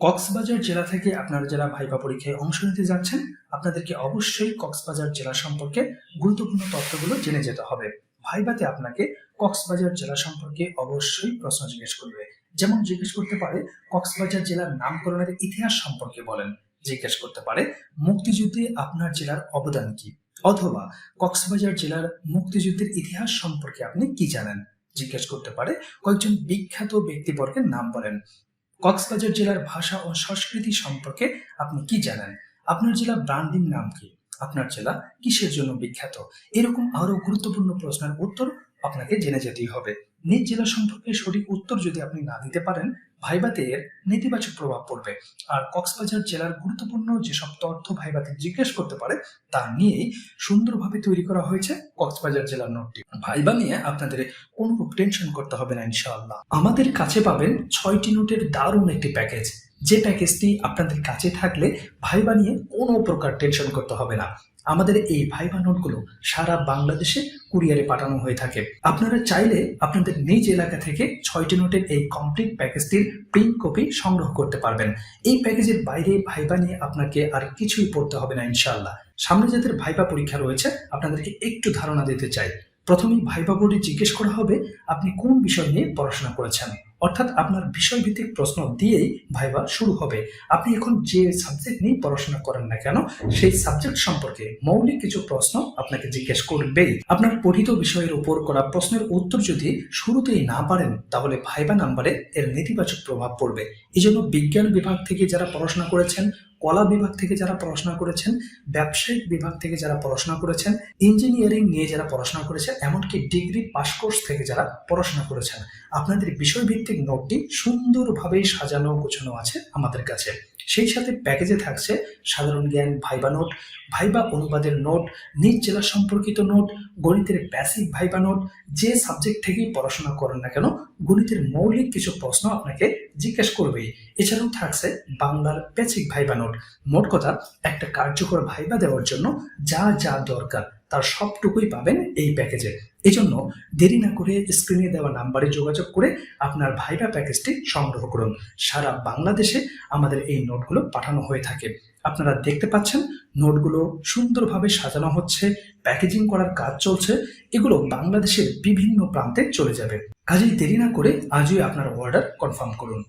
কক্সবাজার জেলা থেকে আপনারা যারা ভাইভা পরীক্ষায় অংশ নিতে যাচ্ছেন, আপনাদেরকে অবশ্যই কক্সবাজার জেলা সম্পর্কে গুরুত্বপূর্ণ তথ্যগুলো জেনে যেতে হবে। ভাইভাতে আপনাকে কক্সবাজার জেলা সম্পর্কে অবশ্যই প্রশ্ন জিজ্ঞেস করবে। যেমন জিজ্ঞেস করতে পারে কক্সবাজার জেলার নামকরণের ইতিহাস সম্পর্কে বলেন, জিজ্ঞেস করতে পারে মুক্তিযুদ্ধে আপনার জেলার অবদান কি, অথবা কক্সবাজার জেলার মুক্তিযুদ্ধের ইতিহাস সম্পর্কে আপনি কি জানেন। জিজ্ঞেস করতে পারে কয়েকজন বিখ্যাত ব্যক্তিবর্গের নাম বলেন। কক্সবাজার জেলার ভাষা ও সংস্কৃতি সম্পর্কে আপনি কি জানেন, আপনার জেলার ব্র্যান্ডিং নাম কি, আপনার জেলা কিসের জন্য বিখ্যাত। এরকম আরো গুরুত্বপূর্ণ প্রশ্নের উত্তর আপনাকে জেনে যেতেই হবে। নিজ জেলা সম্পর্কে সঠিক উত্তর যদি আপনি না দিতে পারেন, ভাইভাতে এর নেতিবাচক প্রভাব পড়বে। আর কক্সবাজার জেলার গুরুত্বপূর্ণ যেসব তথ্য ভাইভাতে জিজ্ঞেস করতে পারে তা নিয়েই সুন্দরভাবে তৈরি করা হয়েছে কক্সবাজার জেলার নোটটি। ভাইভা নিয়ে আপনাদের কোনো টেনশন করতে হবে না ইনশাআল্লাহ। আমাদের কাছে পাবেন 6টি নোটের দারুণ একটি প্যাকেজ, যে প্যাকেজটি আপনাদের কাছে থাকলে ভাইভা নিয়ে কোনো প্রকার টেনশন করতে হবে না। আমাদের এই ভাইভা নোটগুলো সারা বাংলাদেশে কুরিয়ারে পাঠানো হয়ে থাকে। আপনারা চাইলে আপনাদের নিজ এলাকা থেকে 6টি নোটের এই কমপ্লিট প্যাকেজটির প্রিন্ট কপি সংগ্রহ করতে পারবেন। এই প্যাকেজের বাইরে ভাইভা নিয়ে আপনাকে আর কিছুই পড়তে হবে না ইনশাআল্লাহ। সামনে যাদের ভাইভা পরীক্ষা রয়েছে আপনাদেরকে একটু ধারণা দিতে চাই। প্রথমেই ভাইভা বোর্ডে জিজ্ঞেস করা হবে আপনি কোন বিষয় নিয়ে পড়াশোনা করেছেন, অর্থাৎ আপনার বিষয়ভিত্তিক প্রশ্ন দিয়েই ভাইভা শুরু হবে। আপনি এখন যে সাবজেক্ট নিয়ে পড়াশোনা করেন না কেন, সেই সাবজেক্ট সম্পর্কে মৌলিক কিছু প্রশ্ন আপনাকে জিজ্ঞেস করবেই। আপনার পঠিত বিষয়ের উপর করা প্রশ্নের উত্তর যদি শুরুতেই না পারেন, তাহলে ভাইভা নাম্বারে এর নেতিবাচক প্রভাব পড়বে। এই জন্য বিজ্ঞান বিভাগ থেকে যারা পড়াশোনা করেছেন, কলা বিভাগ থেকে যারা পড়াশোনা করেছেন, ব্যবসায়িক বিভাগ থেকে যারা পড়াশোনা করেছেন, ইঞ্জিনিয়ারিং নিয়ে যারা পড়াশোনা করেছেন, এমনকি ডিগ্রি পাস কোর্স থেকে যারা পড়াশোনা করেছেন, আপনাদের বিষয়ভিত্তিক নোটটি সুন্দরভাবে সাজানো গোছানো আছে আমাদের কাছে। সেই সাথে প্যাকেজে থাকছে সাধারণ জ্ঞান ভাইভা নোট, ভাইভা অনুবাদের নোট, নিজ জেলা সম্পর্কিত নোট, গণিতের বেসিক ভাইভা নোট। যে সাবজেক্ট থেকেই পড়াশোনা করেন না কেন, গণিতের মৌলিক কিছু প্রশ্ন আপনাকে জিজ্ঞেস করবেই। এছাড়াও থাকছে বাংলার বেসিক ভাইভা নোট। মোট কথা, একটা কার্যকর ভাইভা দেওয়ার জন্য যা যা দরকার তার সবটুকুই পাবেন এই প্যাকেজে। এই জন্য দেরি না করে স্ক্রিনে দেওয়া নাম্বারে যোগাযোগ করে আপনার ভাইভা প্যাকেজটি সংগ্রহ করুন। সারা বাংলাদেশে আমাদের এই নোটগুলো পাঠানো হয়ে থাকে। আপনারা দেখতে পাচ্ছেন নোটগুলো সুন্দরভাবে সাজানো হচ্ছে, প্যাকেজিং করার কাজ চলছে। এগুলো বাংলাদেশের বিভিন্ন প্রান্তে চলে যাবে। কাজেই দেরি না করে আজই আপনার অর্ডার কনফার্ম করুন।